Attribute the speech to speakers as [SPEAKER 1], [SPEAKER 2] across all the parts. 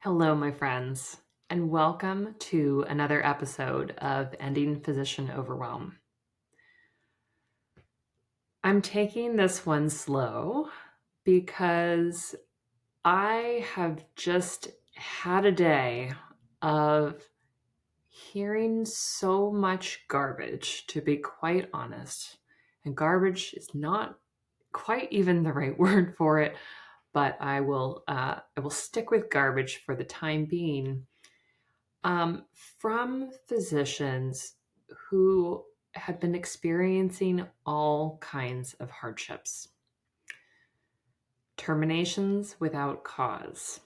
[SPEAKER 1] Hello, my friends, and welcome to another episode of Ending Physician Overwhelm. I'm taking this one slow because I have just had a day of hearing so much garbage, to be quite honest. And garbage is not quite even the right word for it, but I will stick with garbage for the time being. From physicians who have been experiencing all kinds of hardships, terminations without cause,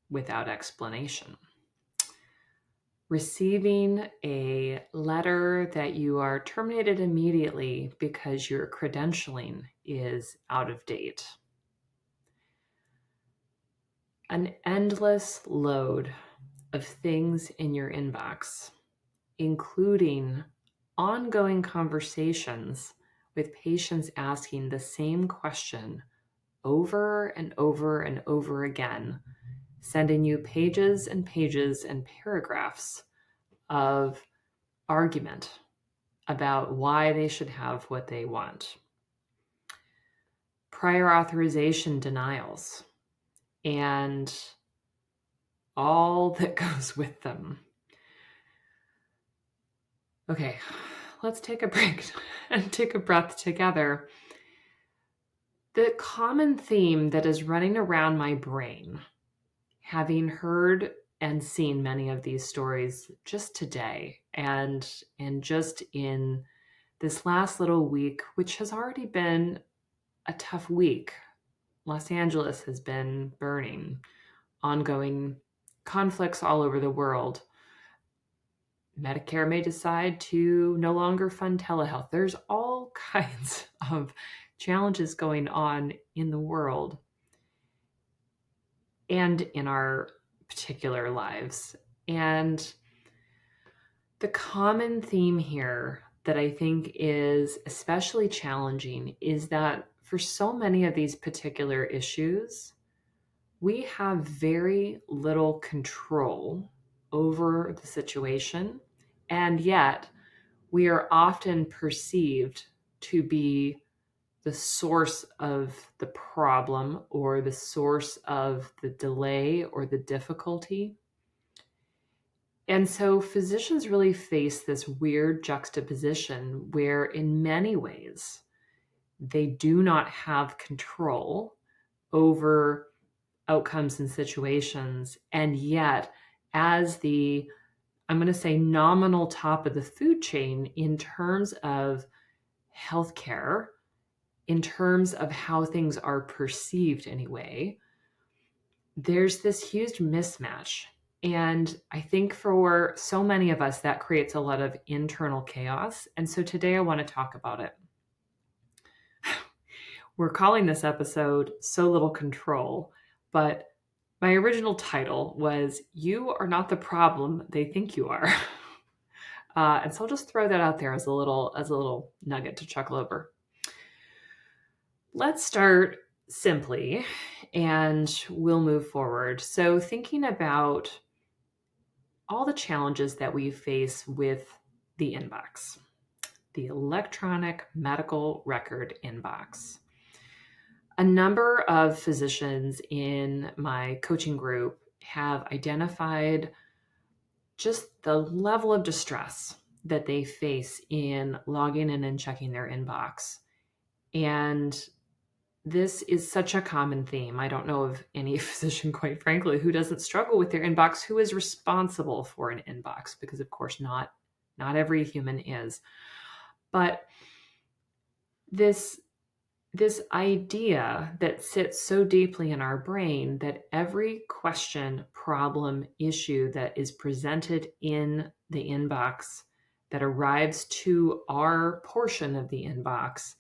[SPEAKER 1] without explanation, receiving a letter that you are terminated immediately because your credentialing is out of date, an endless load of things in your inbox, including ongoing conversations with patients asking the same question over and over and over again, sending you pages and pages and paragraphs of argument about why they should have what they want. Prior authorization denials and all that goes with them. Okay, let's take a break and take a breath together. The common theme that is running around my brain, having heard and seen many of these stories just today and just in this last little week, which has already been a tough week. Los Angeles has been burning, ongoing conflicts all over the world. Medicare may decide to no longer fund telehealth. There's all kinds of challenges going on in the world and in our particular lives. And the common theme here that I think is especially challenging is that for so many of these particular issues, we have very little control over the situation, and yet we are often perceived to be the source of the problem or the source of the delay or the difficulty. And so physicians really face this weird juxtaposition where, in many ways, they do not have control over outcomes and situations. And yet, as the, I'm going to say, nominal top of the food chain in terms of healthcare, in terms of how things are perceived anyway, there's this huge mismatch. And I think for so many of us, that creates a lot of internal chaos. And so today I want to talk about it. We're calling this episode So Little Control, but my original title was You Are Not the Problem They Think You Are. And so I'll just throw that out there as a little nugget to chuckle over. Let's start simply and we'll move forward. So thinking about all the challenges that we face with the inbox, the electronic medical record inbox. A number of physicians in my coaching group have identified just the level of distress that they face in logging in and checking their inbox. And this is such a common theme. I don't know of any physician, quite frankly, who doesn't struggle with their inbox, who is responsible for an inbox, because of course not every human is. But this idea that sits so deeply in our brain that every question, problem, issue that is presented in the inbox that arrives to our portion of the inbox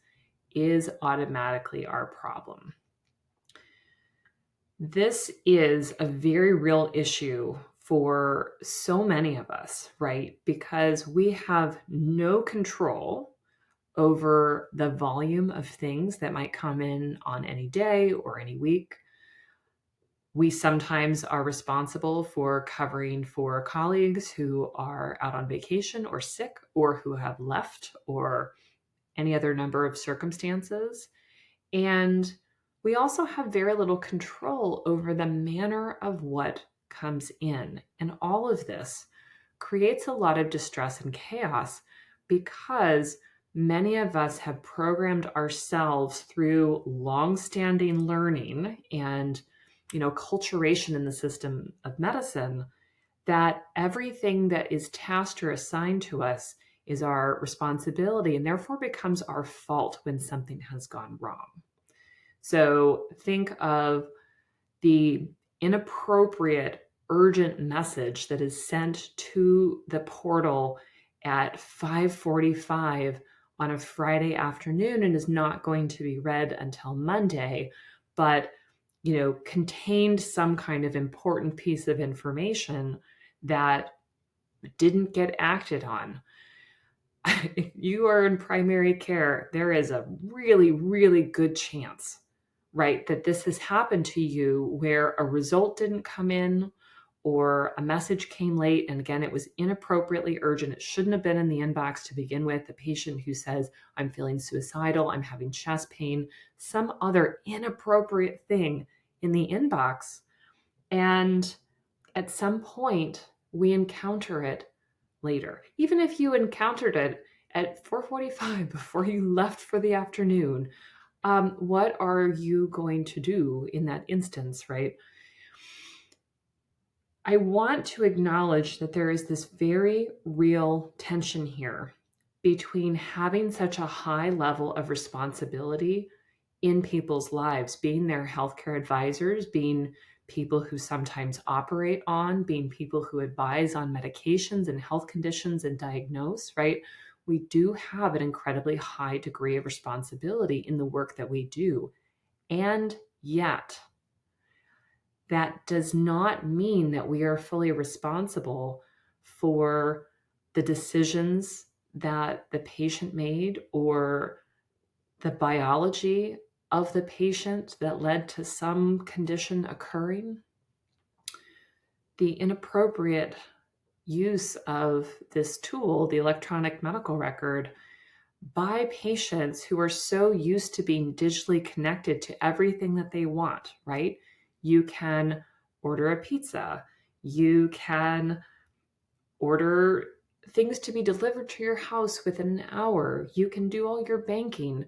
[SPEAKER 1] is automatically our problem. This is a very real issue for so many of us, right? Because we have no control over the volume of things that might come in on any day or any week. We sometimes are responsible for covering for colleagues who are out on vacation or sick or who have left or any other number of circumstances. And we also have very little control over the manner of what comes in. And all of this creates a lot of distress and chaos because many of us have programmed ourselves through long-standing learning and culturation in the system of medicine that everything that is tasked or assigned to us is our responsibility and therefore becomes our fault when something has gone wrong. So think of the inappropriate, urgent message that is sent to the portal at 5:45 on a Friday afternoon and is not going to be read until Monday, but contained some kind of important piece of information that didn't get acted on. If you are in primary care, there is a really, really good chance, right, that this has happened to you where a result didn't come in or a message came late. And again, it was inappropriately urgent. It shouldn't have been in the inbox to begin with. The patient who says, I'm feeling suicidal, I'm having chest pain, some other inappropriate thing in the inbox. And at some point, we encounter it later. Even if you encountered it at 4:45 before you left for the afternoon, what are you going to do in that instance, right? I want to acknowledge that there is this very real tension here between having such a high level of responsibility in people's lives, being their healthcare advisors, being people who sometimes operate on, being people who advise on medications and health conditions and diagnose, right? We do have an incredibly high degree of responsibility in the work that we do. And yet, that does not mean that we are fully responsible for the decisions that the patient made or the biology of the patient that led to some condition occurring. The inappropriate use of this tool, the electronic medical record, by patients who are so used to being digitally connected to everything that they want, right? You can order a pizza. You can order things to be delivered to your house within an hour. You can do all your banking.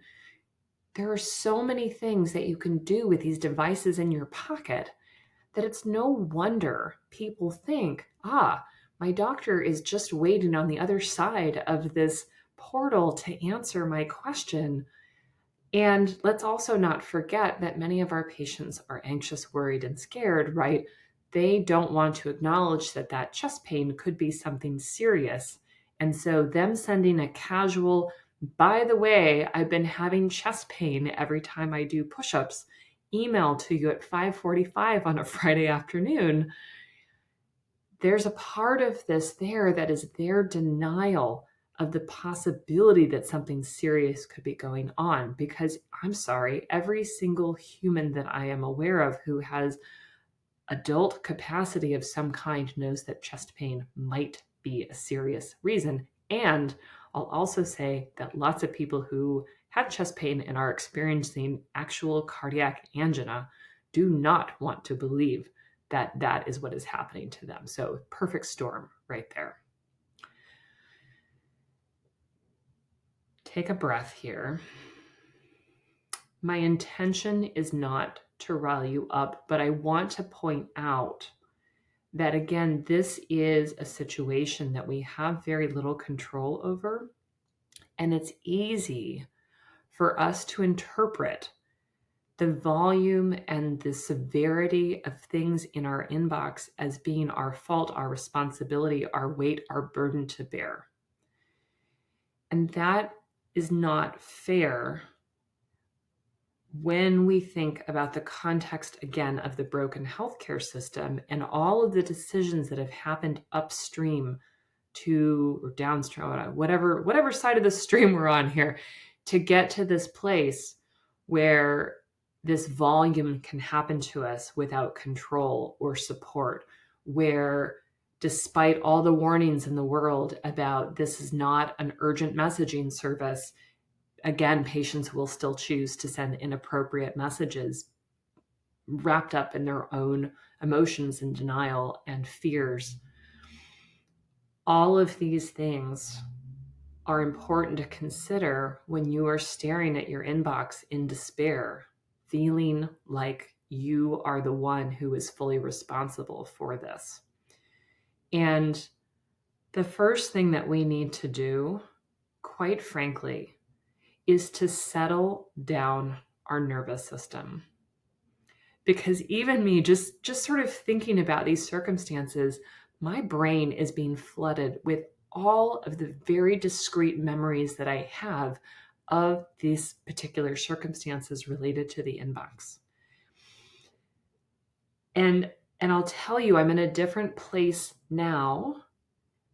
[SPEAKER 1] There are so many things that you can do with these devices in your pocket that it's no wonder people think, my doctor is just waiting on the other side of this portal to answer my question. And let's also not forget that many of our patients are anxious, worried, and scared, right? They don't want to acknowledge that chest pain could be something serious. And so them sending a casual, by the way, I've been having chest pain every time I do push-ups, email to you at 5:45 on a Friday afternoon, there's a part of this there that is their denial of the possibility that something serious could be going on. Because I'm sorry, every single human that I am aware of who has adult capacity of some kind knows that chest pain might be a serious reason. And I'll also say that lots of people who have chest pain and are experiencing actual cardiac angina do not want to believe that that is what is happening to them. So perfect storm right there. Take a breath here. My intention is not to rile you up, but I want to point out that, again, this is a situation that we have very little control over, and it's easy for us to interpret the volume and the severity of things in our inbox as being our fault, our responsibility, our weight, our burden to bear. And that is not fair when we think about the context, again, of the broken healthcare system and all of the decisions that have happened upstream to or downstream, whatever side of the stream we're on here, to get to this place where this volume can happen to us without control or support, where despite all the warnings in the world about this is not an urgent messaging service, again, patients will still choose to send inappropriate messages wrapped up in their own emotions and denial and fears. All of these things are important to consider when you are staring at your inbox in despair, feeling like you are the one who is fully responsible for this. And the first thing that we need to do, quite frankly, is to settle down our nervous system. Because even me, just sort of thinking about these circumstances, my brain is being flooded with all of the very discrete memories that I have of these particular circumstances related to the inbox. And I'll tell you, I'm in a different place now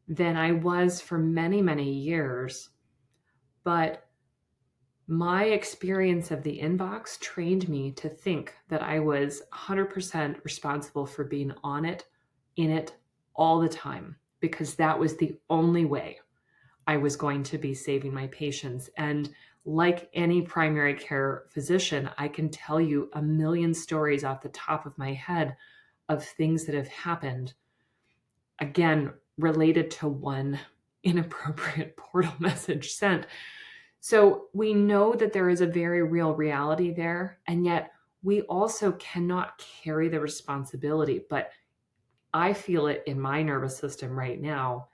[SPEAKER 1] than I was for many, many years. But my experience of the inbox trained me to think that I was 100% responsible for being on it, in it, all the time, because that was the only way I was going to be saving my patients. And like any primary care physician, I can tell you a million stories off the top of my head of things that have happened, again, related to one inappropriate portal message sent. So we know that there is a very real reality there, and yet we also cannot carry the responsibility. But I feel it in my nervous system right now,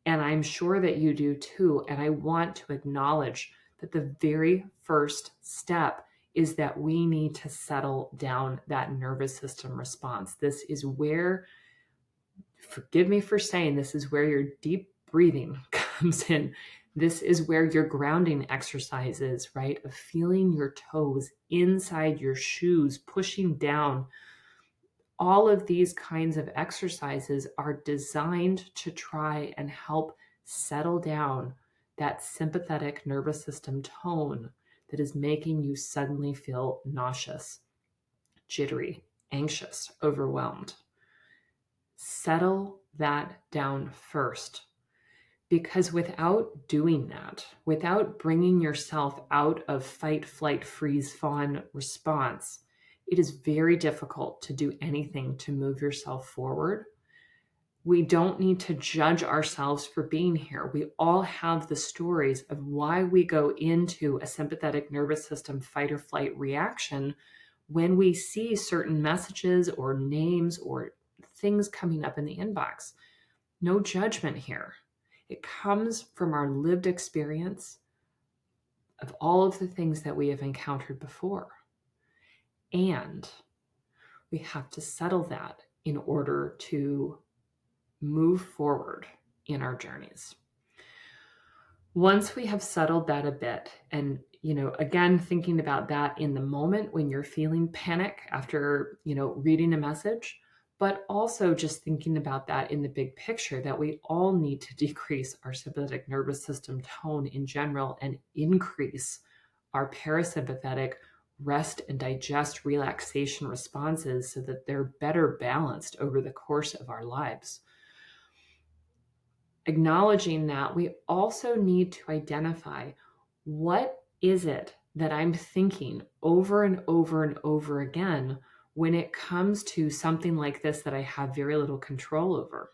[SPEAKER 1] and I'm sure that you do too. And I want to acknowledge that the very first step is that we need to settle down that nervous system response. This is where, forgive me for saying, this is where your deep breathing comes in. This is where your grounding exercise is, right? Of feeling your toes inside your shoes, pushing down. All of these kinds of exercises are designed to try and help settle down that sympathetic nervous system tone that is making you suddenly feel nauseous, jittery, anxious, overwhelmed. Settle that down first. Because without doing that, without bringing yourself out of fight, flight, freeze, fawn response, it is very difficult to do anything to move yourself forward. We don't need to judge ourselves for being here. We all have the stories of why we go into a sympathetic nervous system fight or flight reaction when we see certain messages or names or things coming up in the inbox. No judgment here. It comes from our lived experience of all of the things that we have encountered before. And we have to settle that in order to move forward in our journeys. Once we have settled that a bit, and again, thinking about that in the moment when you're feeling panic after reading a message, but also just thinking about that in the big picture, that we all need to decrease our sympathetic nervous system tone in general and increase our parasympathetic rest and digest relaxation responses so that they're better balanced over the course of our lives. Acknowledging that, we also need to identify, what is it that I'm thinking over and over and over again when it comes to something like this that I have very little control over.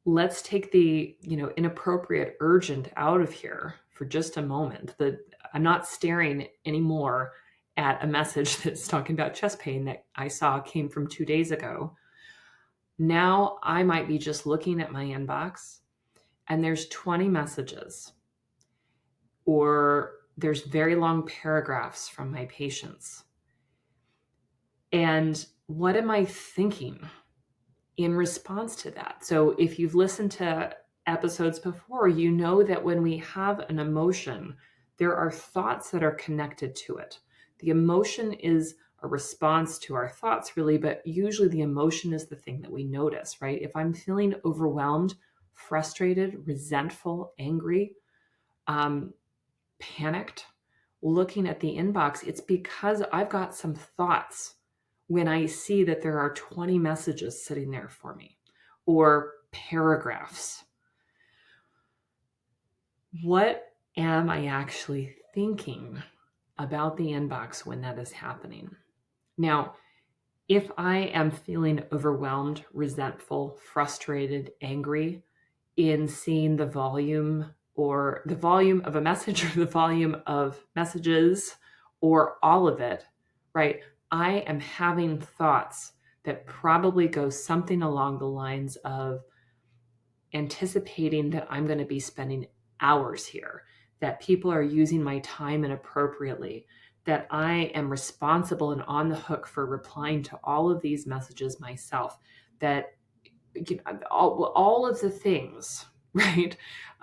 [SPEAKER 1] Let's take the inappropriate urgent out of here for just a moment. I'm not staring anymore at a message that's talking about chest pain that I saw came from 2 days ago. Now I might be just looking at my inbox and there's 20 messages, or there's very long paragraphs from my patients. And what am I thinking in response to that? So if you've listened to episodes before, you know that when we have an emotion, there are thoughts that are connected to it. The emotion is a response to our thoughts, really, but usually the emotion is the thing that we notice, right? If I'm feeling overwhelmed, frustrated, resentful, angry, panicked, looking at the inbox, it's because I've got some thoughts when I see that there are 20 messages sitting there for me or paragraphs. What am I actually thinking about the inbox when that is happening? Now, if I am feeling overwhelmed, resentful, frustrated, angry in seeing the volume of a message or the volume of messages or all of it, right? I am having thoughts that probably go something along the lines of anticipating that I'm going to be spending hours here, that people are using my time inappropriately, that I am responsible and on the hook for replying to all of these messages myself, that all of the things, right?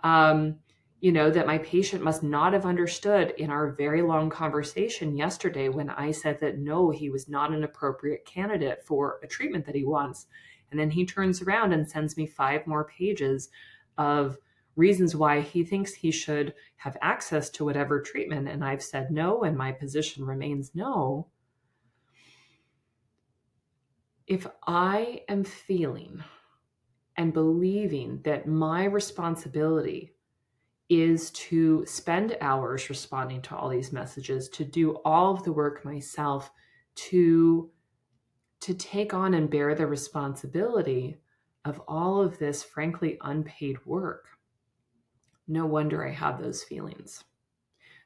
[SPEAKER 1] That my patient must not have understood in our very long conversation yesterday when I said that no, he was not an appropriate candidate for a treatment that he wants. And then he turns around and sends me 5 more pages of reasons why he thinks he should have access to whatever treatment. And I've said no, and my position remains no. If I am feeling and believing that my responsibility is to spend hours responding to all these messages, to do all of the work myself, to take on and bear the responsibility of all of this, frankly, unpaid work, no wonder I have those feelings.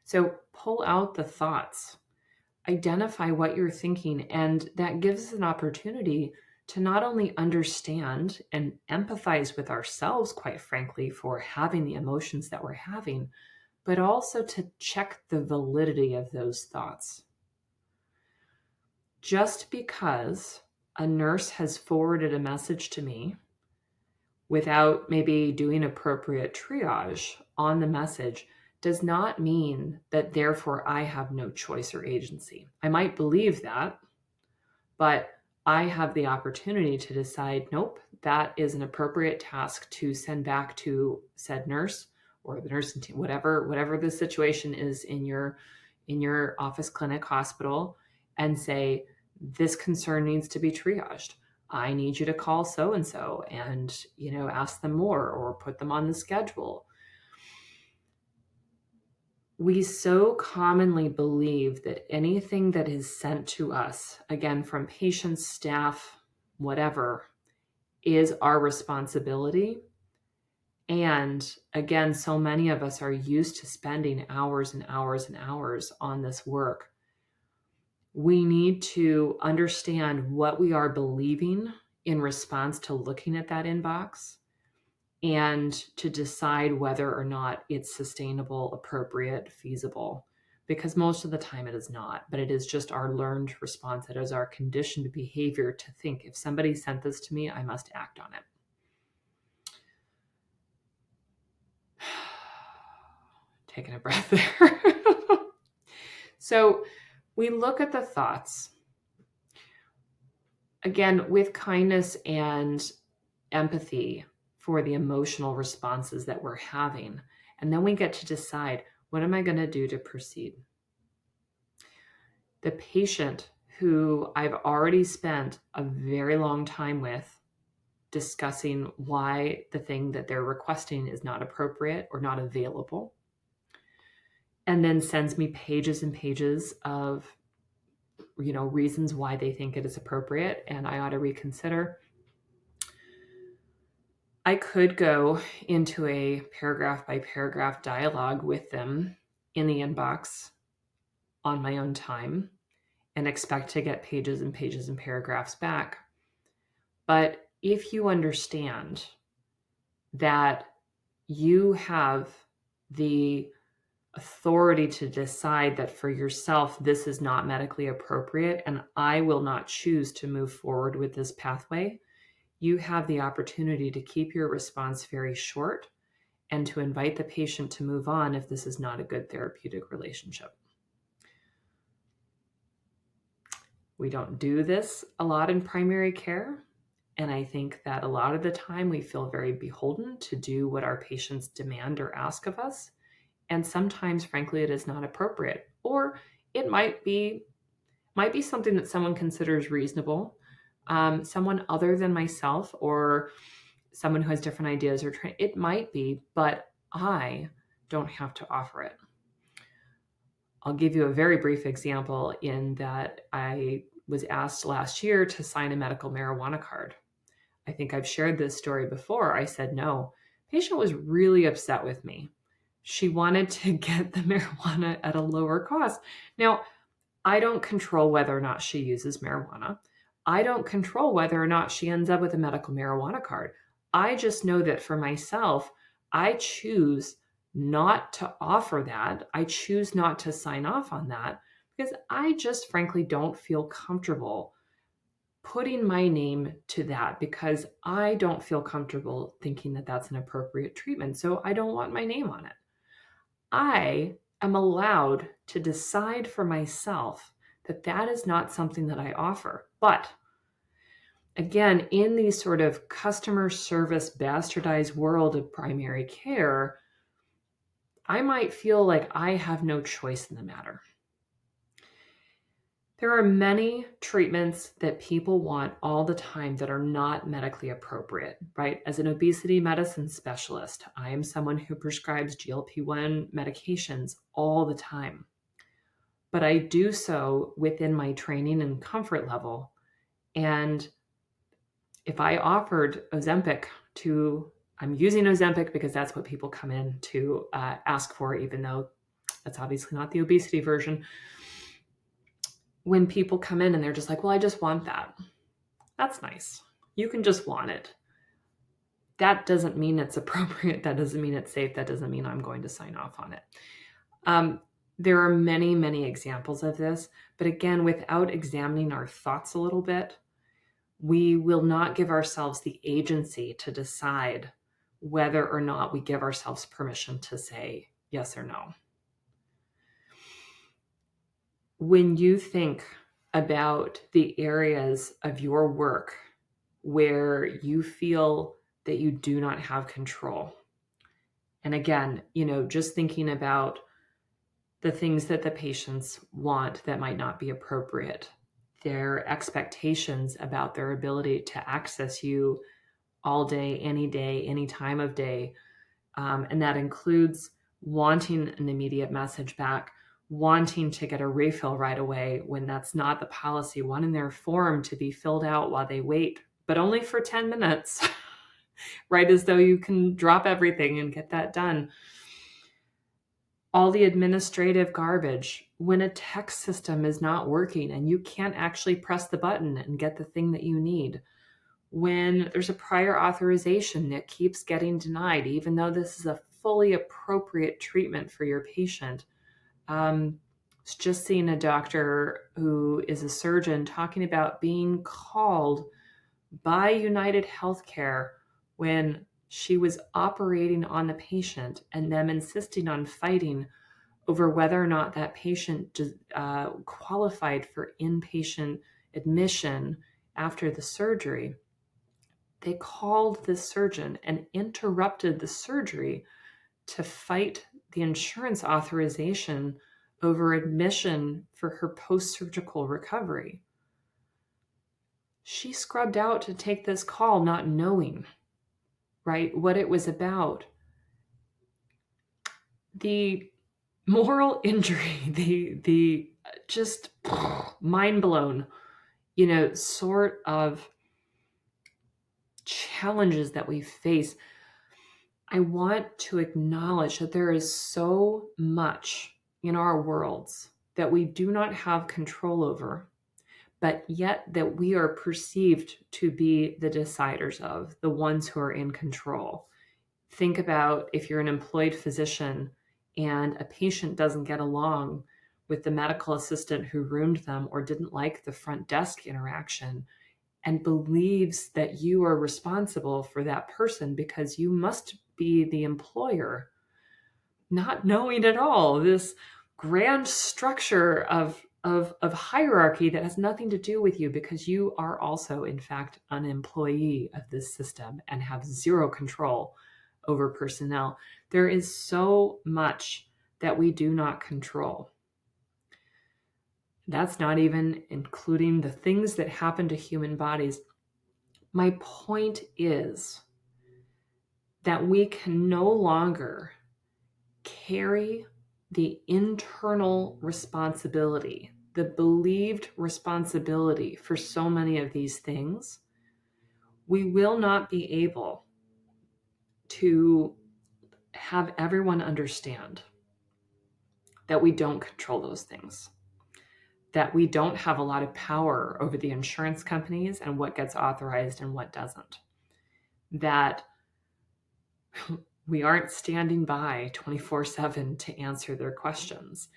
[SPEAKER 1] So pull out the thoughts, identify what you're thinking, and that gives us an opportunity to not only understand and empathize with ourselves, quite frankly, for having the emotions that we're having, but also to check the validity of those thoughts. Just because a nurse has forwarded a message to me without maybe doing appropriate triage on the message does not mean that therefore I have no choice or agency. I might believe that, but I have the opportunity to decide, nope, that is an appropriate task to send back to said nurse or the nursing team, whatever the situation is in your office, clinic, hospital, and say, this concern needs to be triaged. I need you to call so-and-so and, ask them more or put them on the schedule. We so commonly believe that anything that is sent to us, again, from patients, staff, whatever, is our responsibility. And again, so many of us are used to spending hours and hours and hours on this work. We need to understand what we are believing in response to looking at that inbox and to decide whether or not it's sustainable, appropriate, feasible, because most of the time it is not, but it is just our learned response. It is our conditioned behavior to think, if somebody sent this to me, I must act on it. Taking a breath there. So we look at the thoughts, again, with kindness and empathy for the emotional responses that we're having. And then we get to decide, what am I going to do to proceed? The patient who I've already spent a very long time with discussing why the thing that they're requesting is not appropriate or not available, and then sends me pages and pages of reasons why they think it is appropriate and I ought to reconsider. I could go into a paragraph by paragraph dialogue with them in the inbox on my own time and expect to get pages and pages and paragraphs back. But if you understand that you have the authority to decide that for yourself, this is not medically appropriate, and I will not choose to move forward with this pathway, you have the opportunity to keep your response very short and to invite the patient to move on if this is not a good therapeutic relationship. We don't do this a lot in primary care, and I think that a lot of the time we feel very beholden to do what our patients demand or ask of us. And sometimes, frankly, it is not appropriate. Or it might be something that someone considers reasonable, someone other than myself or someone who has different ideas it might be, but I don't have to offer it. I'll give you a very brief example in that I was asked last year to sign a medical marijuana card. I think I've shared this story before. I said no. Patient was really upset with me. She wanted to get the marijuana at a lower cost. Now, I don't control whether or not she uses marijuana. I don't control whether or not she ends up with a medical marijuana card. I just know that for myself, I choose not to offer that. I choose not to sign off on that because I just frankly don't feel comfortable putting my name to that because I don't feel comfortable thinking that that's an appropriate treatment. So I don't want my name on it. I am allowed to decide for myself that that is not something that I offer. But again, in the sort of customer service bastardized world of primary care, I might feel like I have no choice in the matter. There are many treatments that people want all the time that are not medically appropriate, right? As an obesity medicine specialist, I am someone who prescribes GLP-1 medications all the time. But I do so within my training and comfort level. And if I offered Ozempic I'm using Ozempic because that's what people come in to ask for, even though that's obviously not the obesity version. When people come in and they're just like, well, I just want that. That's nice. You can just want it. That doesn't mean it's appropriate. That doesn't mean it's safe. That doesn't mean I'm going to sign off on it. There are many, many examples of this, but again, without examining our thoughts a little bit, we will not give ourselves the agency to decide whether or not we give ourselves permission to say yes or no. When you think about the areas of your work where you feel that you do not have control, and again, just thinking about the things that the patients want that might not be appropriate, their expectations about their ability to access you all day, any time of day. And that includes wanting an immediate message back, wanting to get a refill right away when that's not the policy, wanting their form to be filled out while they wait, but only for 10 minutes, right? As though you can drop everything and get that done. All the administrative garbage when a text system is not working and you can't actually press the button and get the thing that you need. When there's a prior authorization that keeps getting denied, even though this is a fully appropriate treatment for your patient. It's just seeing a doctor who is a surgeon talking about being called by United Healthcare when she was operating on the patient and them insisting on fighting over whether or not that patient qualified for inpatient admission after the surgery. They called the surgeon and interrupted the surgery to fight the insurance authorization over admission for her post-surgical recovery. She scrubbed out to take this call not knowing, right, what it was about. The moral injury, the just mind blown, sort of challenges that we face. I want to acknowledge that there is so much in our worlds that we do not have control over, but yet that we are perceived to be the deciders of, the ones who are in control. Think about if you're an employed physician and a patient doesn't get along with the medical assistant who roomed them or didn't like the front desk interaction and believes that you are responsible for that person because you must be the employer, not knowing at all this grand structure of hierarchy that has nothing to do with you because you are also, in fact, an employee of this system and have zero control over personnel. There is so much that we do not control. That's not even including the things that happen to human bodies. My point is that we can no longer carry the internal responsibility, the believed responsibility for so many of these things. We will not be able to have everyone understand that we don't control those things, that we don't have a lot of power over the insurance companies and what gets authorized and what doesn't, that we aren't standing by 24/7 to answer their questions,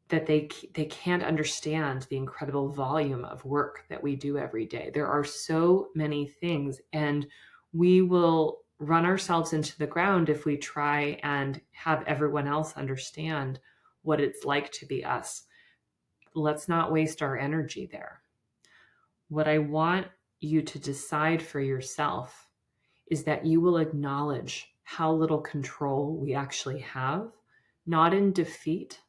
[SPEAKER 1] that they can't understand the incredible volume of work that we do every day. There are so many things, and we will run ourselves into the ground if we try and have everyone else understand what it's like to be us. Let's not waste our energy there. What I want you to decide for yourself is that you will acknowledge how little control we actually have, not in defeat,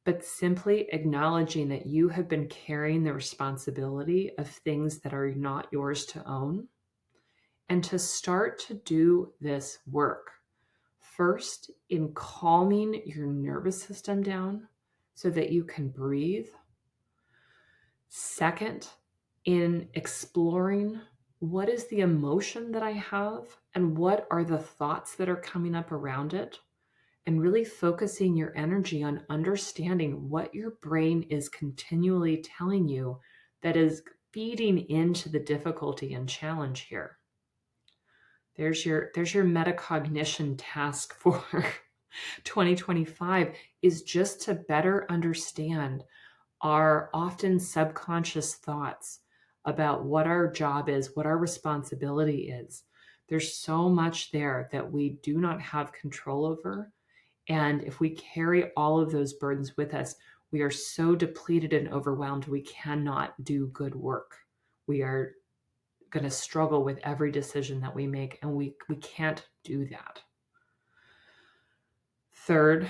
[SPEAKER 1] but simply acknowledging that you have been carrying the responsibility of things that are not yours to own, and to start to do this work. First, in calming your nervous system down so that you can breathe. Second, in exploring what is the emotion that I have and what are the thoughts that are coming up around it, and really focusing your energy on understanding what your brain is continually telling you that is feeding into the difficulty and challenge here. There's your metacognition task for 2025, is just to better understand our often subconscious thoughts about what our job is, what our responsibility is. There's so much there that we do not have control over. And if we carry all of those burdens with us, we are so depleted and overwhelmed, we cannot do good work. We are going to struggle with every decision that we make, and we can't do that. Third,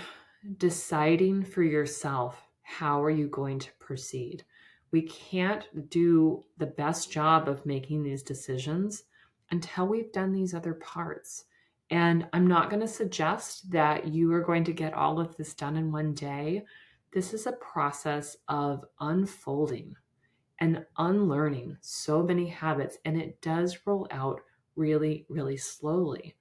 [SPEAKER 1] deciding for yourself, how are you going to proceed? We can't do the best job of making these decisions until we've done these other parts. And I'm not going to suggest that you are going to get all of this done in one day. This is a process of unfolding and unlearning so many habits, and it does roll out really, really slowly.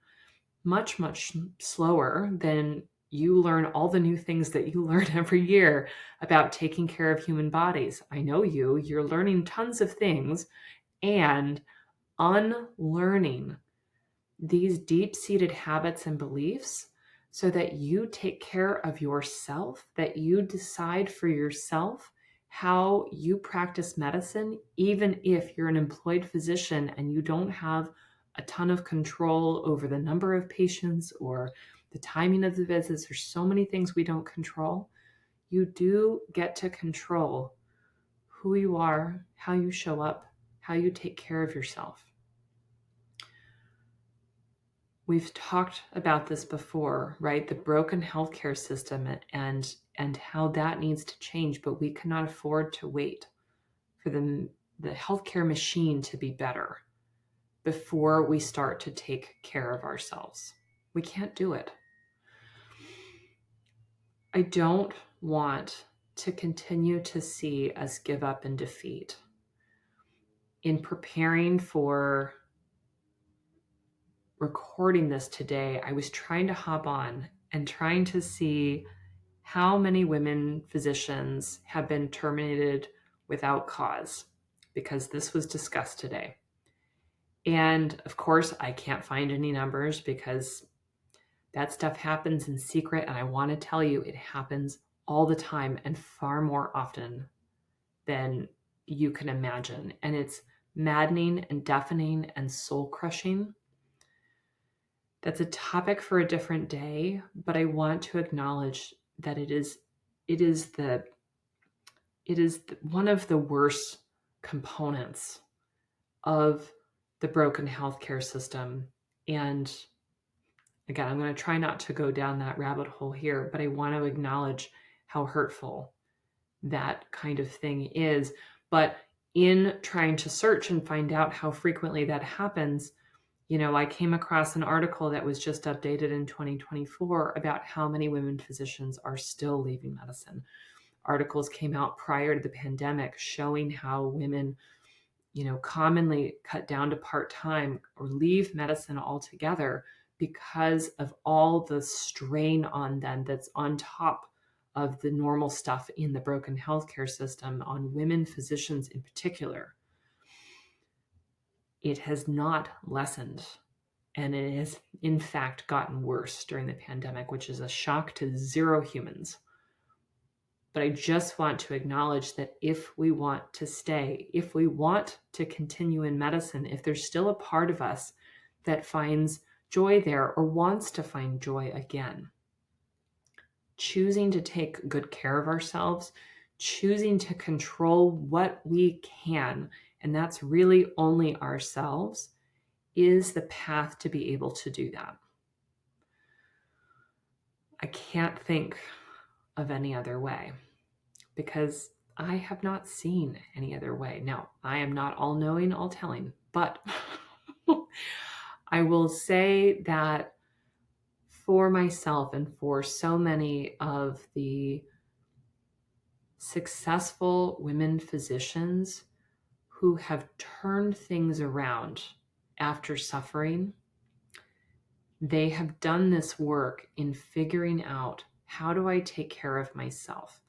[SPEAKER 1] Much, much slower than you learn all the new things that you learn every year about taking care of human bodies. I know you're learning tons of things and unlearning these deep-seated habits and beliefs so that you take care of yourself, that you decide for yourself how you practice medicine, even if you're an employed physician and you don't have a ton of control over the number of patients or the timing of the visits. There's so many things we don't control. You do get to control who you are, how you show up, how you take care of yourself. We've talked about this before, right? The broken healthcare system and how that needs to change, but we cannot afford to wait for the healthcare machine to be better before we start to take care of ourselves. We can't do it. I don't want to continue to see us give up in defeat. In preparing for recording this today, I was trying to hop on and trying to see how many women physicians have been terminated without cause, because this was discussed today. And of course, I can't find any numbers because that stuff happens in secret. And I want to tell you, it happens all the time and far more often than you can imagine. And it's maddening and deafening and soul crushing. That's a topic for a different day, but I want to acknowledge that it is one of the worst components of the broken healthcare system. And Again, I'm going to try not to go down that rabbit hole here, but I want to acknowledge how hurtful that kind of thing is. But in trying to search and find out how frequently that happens, I came across an article that was just updated in 2024 about how many women physicians are still leaving medicine. Articles came out prior to the pandemic showing how women, commonly cut down to part-time or leave medicine altogether because of all the strain on them that's on top of the normal stuff in the broken healthcare system on women physicians in particular. It has not lessened, and it has in fact gotten worse during the pandemic, which is a shock to zero humans. But I just want to acknowledge that if we want to stay, if we want to continue in medicine, if there's still a part of us that finds joy there or wants to find joy again, choosing to take good care of ourselves, choosing to control what we can, and that's really only ourselves, is the path to be able to do that. I can't think of any other way, because I have not seen any other way. Now, I am not all-knowing, all-telling, but I will say that for myself and for so many of the successful women physicians who have turned things around after suffering, they have done this work in figuring out, how do I take care of myself?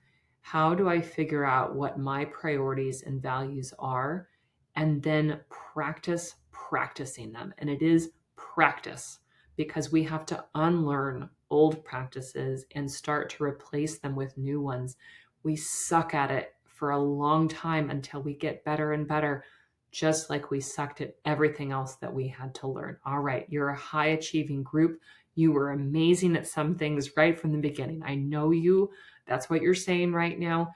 [SPEAKER 1] How do I figure out what my priorities and values are, and then practicing them? And it is practice, because we have to unlearn old practices and start to replace them with new ones. We suck at it for a long time until we get better and better, just like we sucked at everything else that we had to learn. All right, you're a high achieving group. You were amazing at some things right from the beginning. I know you. That's what you're saying right now.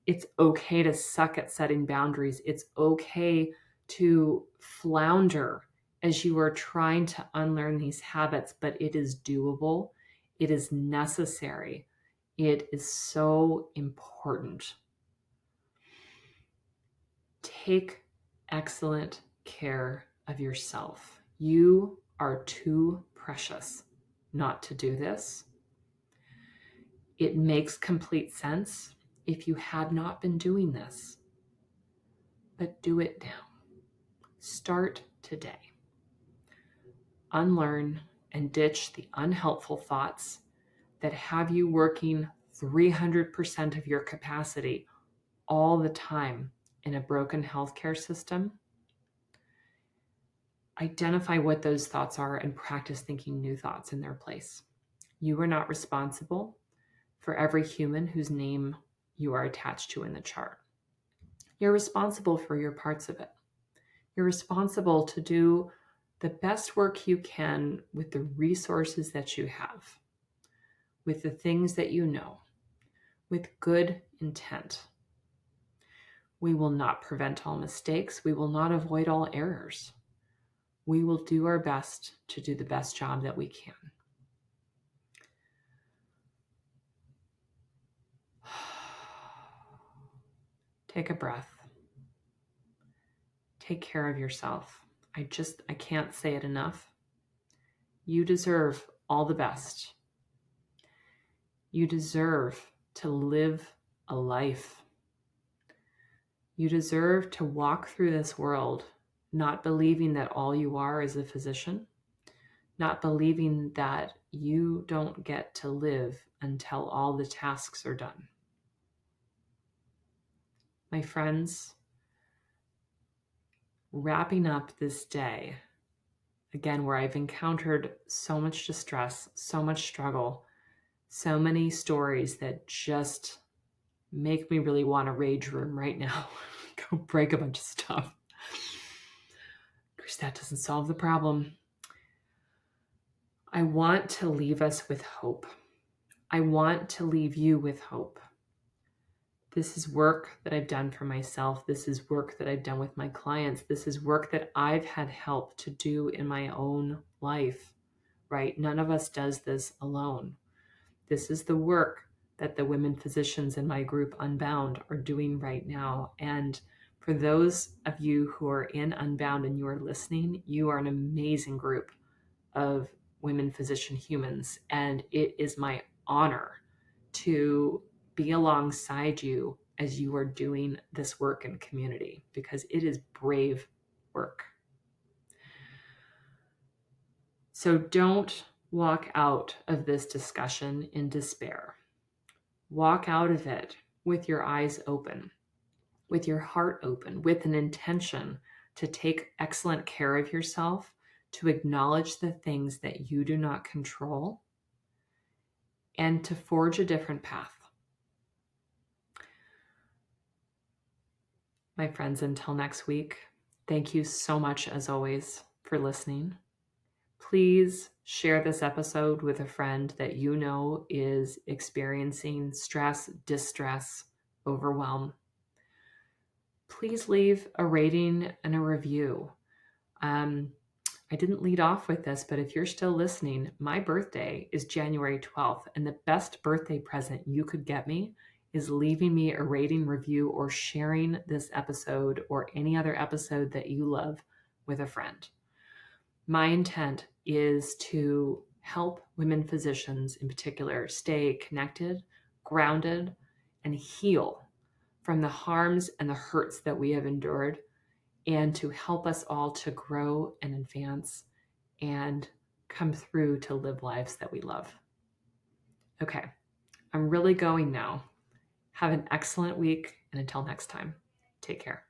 [SPEAKER 1] It's okay to suck at setting boundaries. It's okay to flounder as you are trying to unlearn these habits, but it is doable. It is necessary. It is so important. Take excellent care of yourself. You are too precious not to do this. It makes complete sense if you had not been doing this, but do it now. Start today. Unlearn and ditch the unhelpful thoughts that have you working 300% of your capacity all the time in a broken healthcare system. Identify what those thoughts are and practice thinking new thoughts in their place. You are not responsible for every human whose name you are attached to in the chart. You're responsible for your parts of it. You're responsible to do the best work you can with the resources that you have, with the things that you know, with good intent. We will not prevent all mistakes. We will not avoid all errors. We will do our best to do the best job that we can. Take a breath. Take care of yourself. I can't say it enough. You deserve all the best. You deserve to live a life. You deserve to walk through this world not believing that all you are is a physician, not believing that you don't get to live until all the tasks are done. My friends, wrapping up this day, again, where I've encountered so much distress, so much struggle, so many stories that just make me really want a rage room right now. Go break a bunch of stuff. Of course, that doesn't solve the problem. I want to leave us with hope. I want to leave you with hope. This is work that I've done for myself. This is work that I've done with my clients. This is work that I've had help to do in my own life, right? None of us does this alone. This is the work that the women physicians in my group Unbound are doing right now. And for those of you who are in Unbound and you are listening, you are an amazing group of women physician humans. And it is my honor to be alongside you as you are doing this work in community, because it is brave work. So don't walk out of this discussion in despair. Walk out of it with your eyes open, with your heart open, with an intention to take excellent care of yourself, to acknowledge the things that you do not control, and to forge a different path. My friends, until next week, thank you so much, as always, for listening. Please share this episode with a friend that you know is experiencing stress, distress, overwhelm. Please leave a rating and a review. I didn't lead off with this, but if you're still listening, my birthday is January 12th, and the best birthday present you could get me is leaving me a rating, review, or sharing this episode or any other episode that you love with a friend. My intent is to help women physicians in particular stay connected, grounded, and heal from the harms and the hurts that we have endured, and to help us all to grow and advance and come through to live lives that we love. Okay, I'm really going now. Have an excellent week, and until next time, take care.